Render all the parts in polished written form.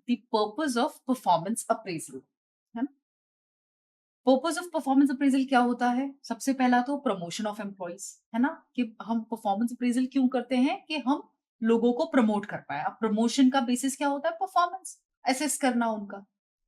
The purpose of performance appraisal, है ना। Purpose of performance appraisal क्या होता है? सबसे पहला तो प्रमोशन ऑफ एम्प्लॉइज, है ना, कि हम परफॉर्मेंस अप्रेजल क्यों करते हैं कि हम लोगों को प्रमोट कर पाए। अब प्रमोशन का बेसिस क्या होता है? परफॉर्मेंस असेस करना उनका।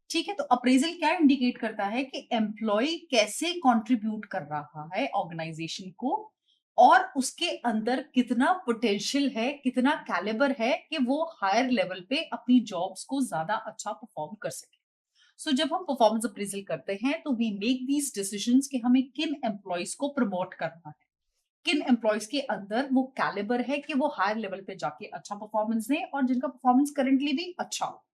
ठीक है, तो अप्रेजल क्या इंडिकेट करता है कि एम्प्लॉय कैसे कंट्रीब्यूट कर रहा है ऑर्गेनाइजेशन को, और उसके अंदर कितना पोटेंशियल है, कितना कैलिबर है कि वो हायर लेवल पे अपनी जॉब्स को ज्यादा अच्छा परफॉर्म कर सके। सो जब हम परफॉर्मेंस अप्रेजल करते हैं तो वी मेक दीज डिसीजंस कि हमें किन एम्प्लॉयज को प्रमोट करना है, किन एम्प्लॉयज के अंदर वो कैलिबर है कि वो हायर लेवल पे जाके अच्छा परफॉर्मेंस दें और जिनका परफॉर्मेंस करेंटली भी अच्छा हो।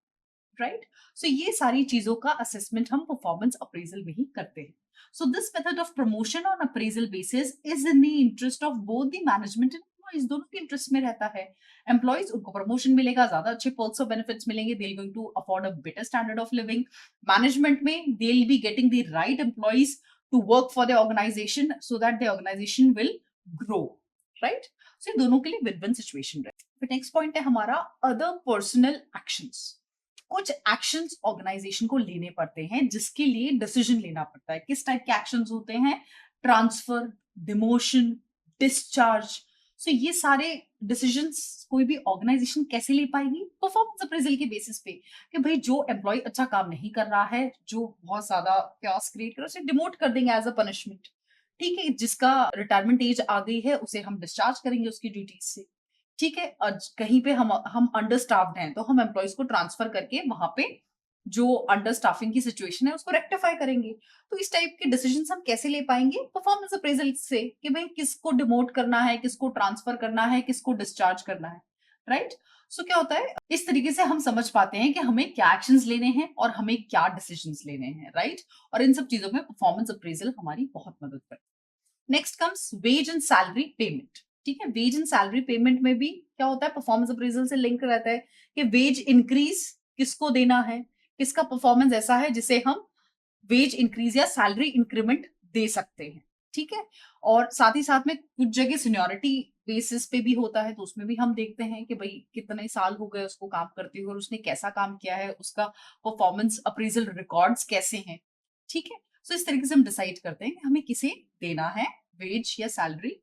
राइट। सो ये सारी चीजों का असेसमेंट हम परफॉर्मेंस अप्रेजल में ही करते हैं। So this method of promotion on appraisal basis is in the interest of both the management and employees, दोनों के इंटरेस्ट में रहता है। एम्प्लॉइज, उनको प्रमोशन मिलेगा, ज्यादा अच्छे पर्क्स और बेनिफिट्स मिलेंगे, they going to afford a better standard of living. Management में they will be getting the right employees to work for the organisation so that the organisation will grow. Right. So ये दोनों के लिए win win situation है। फिर next point है हमारा other personal actions. कुछ एक्शंस ऑर्गेनाइजेशन को लेने पड़ते हैं जिसके लिए डिसीजन लेना पड़ता है। किस टाइप के एक्शंस होते हैं? Transfer, demotion, discharge. सो ये सारे डिसीजंस कोई भी ऑर्गेनाइजेशन कैसे ले पाएगी? परफॉर्मेंस अप्रेजल के बेसिस पे, कि भाई जो एम्प्लॉय अच्छा काम नहीं कर रहा है, जो बहुत ज्यादा chaos क्रिएट कर रहा है, उसे डिमोट कर देंगे एज अ पनिशमेंट। ठीक है, जिसका रिटायरमेंट एज आ गई है उसे हम डिस्चार्ज करेंगे उसकी ड्यूटीज से। ठीक है, कहीं पे हम अंडर स्टाफ्ड हैं तो हम एम्प्लॉयज को ट्रांसफर करके वहां पे जो अंडर स्टाफिंग की सिचुएशन है उसको रेक्टिफाई करेंगे। तो इस टाइप के डिसीजंस हम कैसे ले पाएंगे? परफॉर्मेंस अप्रेजल से, कि भाई किसको डिमोट करना है, किसको ट्रांसफर करना है, किसको डिस्चार्ज करना है। राइट। सो क्या होता है, इस तरीके से हम समझ पाते हैं कि हमें क्या एक्शंस लेने हैं और हमें क्या डिसीजंस लेने हैं। राइट। और इन सब चीजों में परफॉर्मेंस अप्रेजल हमारी बहुत मदद करता है। Next comes wage and salary payment. ठीक है, वेज एंड सैलरी पेमेंट में भी क्या होता है? परफॉर्मेंस अप्रेजल से लिंक रहता है कि वेज इंक्रीज किसको देना है, किसका परफॉर्मेंस ऐसा है जिसे हम वेज इंक्रीज या सैलरी इंक्रीमेंट दे सकते हैं। ठीक है, और साथ ही साथ में कुछ जगह सीनियोरिटी बेसिस पे भी होता है, तो उसमें भी हम देखते हैं कि भाई कितने साल हो गए उसको काम करते हुए और उसने कैसा काम किया है, उसका परफॉर्मेंस अप्रेजल रिकॉर्ड्स कैसे हैं। ठीक है, सो इस तरीके से हम डिसाइड करते हैं कि हमें किसे देना है वेज या सैलरी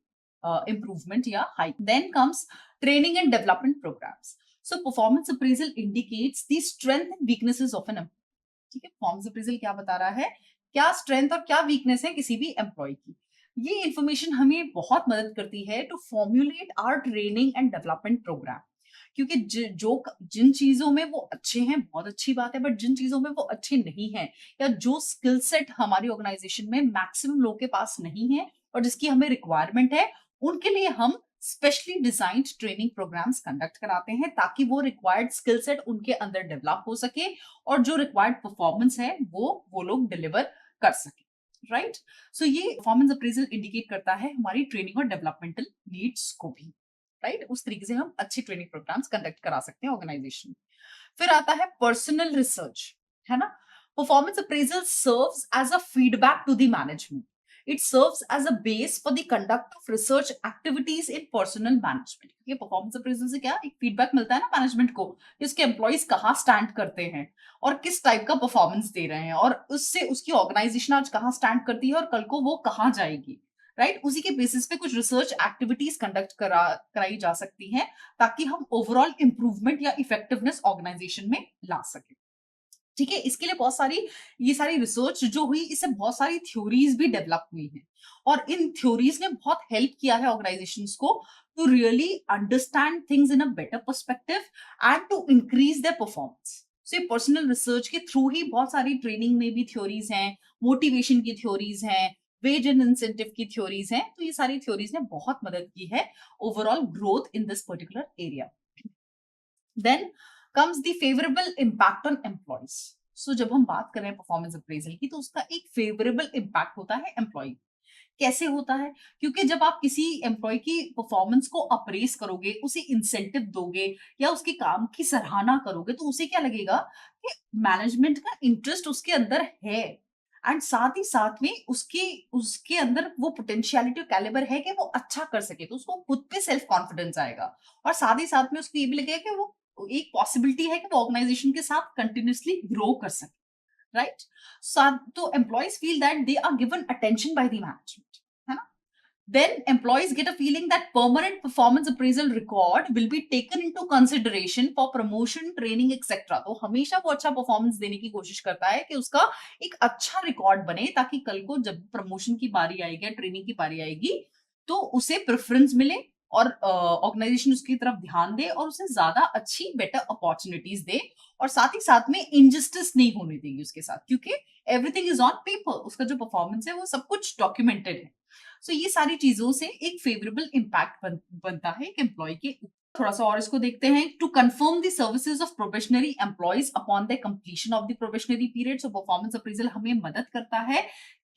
इंप्रूवमेंट या hike. Then comes training and development programs. So performance appraisal indicates the strength and weaknesses of an. ठीक है, परफॉर्मेंस अप्रेजल क्या बता रहा है? क्या स्ट्रेंथ और क्या वीकनेस है किसी भी एम्प्लॉय की। ये इंफॉर्मेशन हमें बहुत मदद करती है to formulate our training and development program. क्योंकि जिन चीजों में वो अच्छे हैं बहुत अच्छी बात है, बट जिन चीजों में वो अच्छे नहीं हैं, या जो स्किल सेट हमारी ऑर्गेनाइजेशन में मैक्सिमम लोग के पास नहीं है और जिसकी हमें रिक्वायरमेंट है, उनके लिए हम specially designed training programs conduct कराते हैं ताकि वो रिक्वायर्ड स्किल सेट उनके अंदर डेवलप हो सके और जो रिक्वायर्ड परफॉर्मेंस है वो लोग डिलीवर कर सके। राइट। सो ये परफॉर्मेंस अप्रेजल इंडिकेट करता है हमारी ट्रेनिंग और डेवलपमेंटल नीड्स को भी। राइट, उस तरीके से हम अच्छी ट्रेनिंग प्रोग्राम्स कंडक्ट करा सकते हैं ऑर्गेनाइजेशन में। फिर आता है पर्सनल रिसर्च, है ना। Performance appraisal serves as a feedback to the management. It serves as a base for the conduct of research activities in personal management. ये परफॉर्मेंस अप्रेजल से क्या एक फीडबैक मिलता है ना मैनेजमेंट को कि उसके एम्प्लॉइज कहाँ स्टैंड करते हैं और किस टाइप का परफॉर्मेंस दे रहे हैं, और उससे उसकी ऑर्गेनाइजेशन आज कहाँ स्टैंड करती है और कल को वो कहाँ जाएगी। राइट, उसी के बेसिस पे कुछ रिसर्च एक्टिविटीज कंडक्ट कराई जा सकती हैं ताकि हम ओवरऑल इंप्रूवमेंट या इफेक्टिवनेस ऑर्गेनाइजेशन में ला सके। ठीक है, इसके लिए बहुत सारी ये सारी रिसर्च जो हुई, इससे बहुत सारी थ्योरीज भी डेवलप हुई हैं और इन थ्योरीज ने बहुत हेल्प किया है ऑर्गेनाइजेशंस को to really understand things in a better perspective and to increase their performance. So ये पर्सनल रिसर्च के थ्रू ही बहुत सारी ट्रेनिंग में भी थ्योरीज हैं, मोटिवेशन की थ्योरीज हैं, वेज एंड इंसेंटिव की थ्योरीज हैं। तो ये सारी थ्योरीज ने बहुत मदद की है overall growth in this particular area. Then comes the favourable impact on employees. So जब हम बात कर रहे हैं परफॉर्मेंस अप्रेजल की, तो उसका एक फेवरेबल इम्पैक्ट होता है एम्प्लॉय। कैसे होता है? क्योंकि जब आप किसी एम्प्लॉय की परफॉर्मेंस को अप्रेस करोगे, उसे इंसेंटिव दोगे या उसके काम की सराहना करोगे, तो उसे क्या लगेगा कि मैनेजमेंट का इंटरेस्ट उसके अंदर है, एंड साथ ही साथ में उसके उसके अंदर वो पोटेंशियलिटी और कैलिबर है कि वो अच्छा कर सके, तो उसको खुद पे सेल्फ कॉन्फिडेंस आएगा। और साथ ही साथ में उसको ये भी लगेगा कि वो एक पॉसिबिलिटी है कि वो ऑर्गेनाइजेशन के साथ कंटिन्यूअसली ग्रो कर सके, राइट? तो employees feel that they are given attention by the management, है ना? Then employees get a feeling that permanent performance appraisal record will be taken into consideration for promotion, training, etc. तो हमेशा वो अच्छा performance देने की कोशिश करता है कि उसका एक अच्छा रिकॉर्ड बने, ताकि कल को जब प्रमोशन की बारी आएगी या ट्रेनिंग की बारी आएगी तो उसे प्रेफरेंस मिले और ऑर्गेनाइजेशन उसकी तरफ ध्यान दे और उसे ज्यादा अच्छी बेटर अपॉर्चुनिटीज दे, और साथ ही साथ में इनजस्टिस नहीं होने देगी उसके साथ, क्योंकि एवरीथिंग इज ऑन पेपर, उसका जो परफॉर्मेंस है वो सब कुछ डॉक्यूमेंटेड है। सो ये सारी चीजों से एक फेवरेबल इम्पैक्ट बनता है एक एम्प्लॉय के ऊपर। थोड़ा सा और इसको देखते हैं। To confirm the services of probationary employees upon the completion of the probationary period, so performance appraisal हमें मदद करता है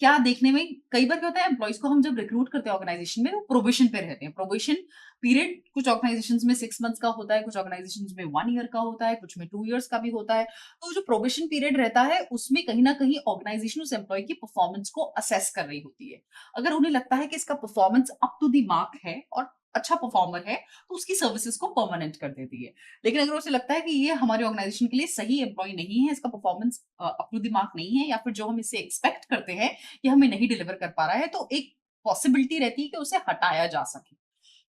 क्या देखने में। कई बार क्या होता है, एम्प्लॉयज को हम जब रिक्रूट करते हैं ऑर्गेनाइजेशन में, वो प्रोबेशन पे रहते हैं। प्रोबेशन पीरियड कुछ ऑर्गेनाइजेशंस में 6 मंथ्स का होता है, कुछ ऑर्गेनाइजेशंस में 1 ईयर का होता है, कुछ में 2 ईयर्स का भी होता है। तो जो प्रोबेशन पीरियड रहता है उसमें कहीं ना कहीं ऑर्गेनाइजेशन उस एम्प्लॉय की परफॉर्मेंस को असेस कर रही होती है। अगर उन्हें लगता है कि इसका performance up to the mark है और अच्छा परफॉर्मर है, तो उसकी सर्विसेज को परमानेंट कर देती है। लेकिन अगर उसे लगता है कि ये हमारे ऑर्गेनाइजेशन के लिए सही एम्प्लॉय नहीं है, इसका performance up to the mark नहीं है, या फिर जो हम इससे एक्सपेक्ट करते हैं ये हमें नहीं डिलीवर कर पा रहा है, तो एक पॉसिबिलिटी रहती है कि उसे हटाया जा सके।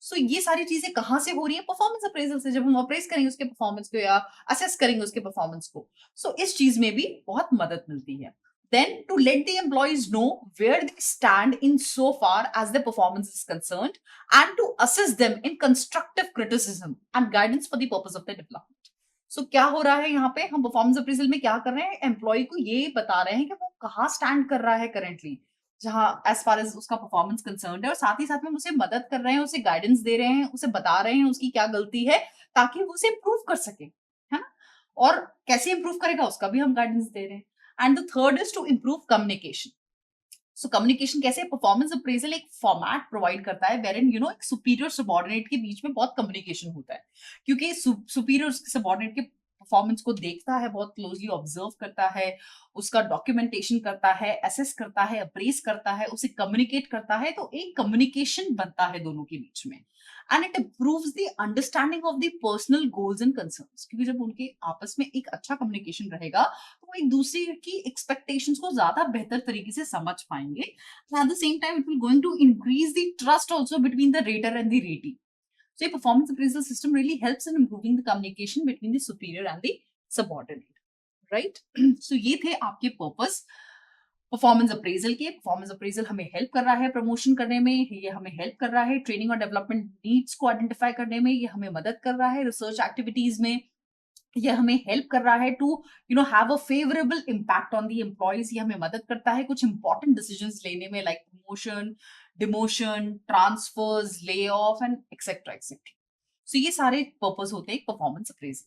सो ये सारी चीजें कहाँ से हो रही है? परफॉर्मेंस अप्रेजल से। जब हम अप्रेज करेंगे उसके परफॉर्मेंस को या असेस करेंगे उसके परफॉर्मेंस को, सो इस चीज में भी बहुत मदद मिलती है। Then to let the employees know where they stand in so far as their performance is concerned, and to assist them in constructive criticism and guidance for the purpose of their development. So क्या हो रहा है यहाँ पे? हम performance appraisal में क्या कर रहे हैं? एम्प्लॉय को ये बता रहे हैं कि वो कहाँ स्टैंड कर रहा है करेंटली, जहाँ एज फार एज उसका परफॉर्मेंस कंसर्न है, और साथ ही साथ में उसे मदद कर रहे हैं, उसे गाइडेंस दे रहे हैं, उसे बता रहे हैं उसकी क्या गलती है, ताकि वो उसे इम्प्रूव कर सके, है ना? और कैसे इम्प्रूव करेगा उसका भी हम गाइडेंस दे रहे हैं। And the third is to improve communication. So communication कैसे? परफॉर्मेंस अप्रेजल एक फॉर्मेट प्रोवाइड करता है वेर इन एक सुपीरियर सबॉर्डिनेट के बीच में बहुत कम्युनिकेशन होता है, क्योंकि सुपीरियर उसके सबॉर्डिनेट के परफॉर्मेंस को देखता है, बहुत क्लोजली ऑब्जर्व करता है, उसका डॉक्यूमेंटेशन करता है, एसेस करता है, अप्रेस करता है, उसे कम्युनिकेट करता है, तो एक कम्युनिकेशन बनता है दोनों के बीच में। And it improves the understanding of the personal goals and concerns, क्योंकि जब उनके आपस में एक अच्छा कम्युनिकेशन रहेगा तो वो एक दूसरे की एक्सपेक्टेशंस को ज्यादा बेहतर तरीके से समझ पाएंगे। At the same time it will going to increase the trust also between the rater and the ratee. So a performance appraisal system really helps in improving the communication between the superior and the subordinate, right? So ये थे आपके purpose performance appraisal के। Performance appraisal हमें help कर रहा है promotion करने में, ये हमें हेल्प कर रहा है ट्रेनिंग और डेवलपमेंट नीड्स को आइडेंटिफाई करने में, ये हमें मदद कर रहा है रिसर्च एक्टिविटीज में, ये हमें हेल्प कर रहा है to have a favourable impact on the employees. ये हमें मदद करता है कुछ इंपॉर्टेंट डिसीजंस लेने में, like promotion, demotion, transfers, lay off and etcetera etcetera. So ये सारे पर्पस होते हैं परफॉर्मेंस अप्रेजल।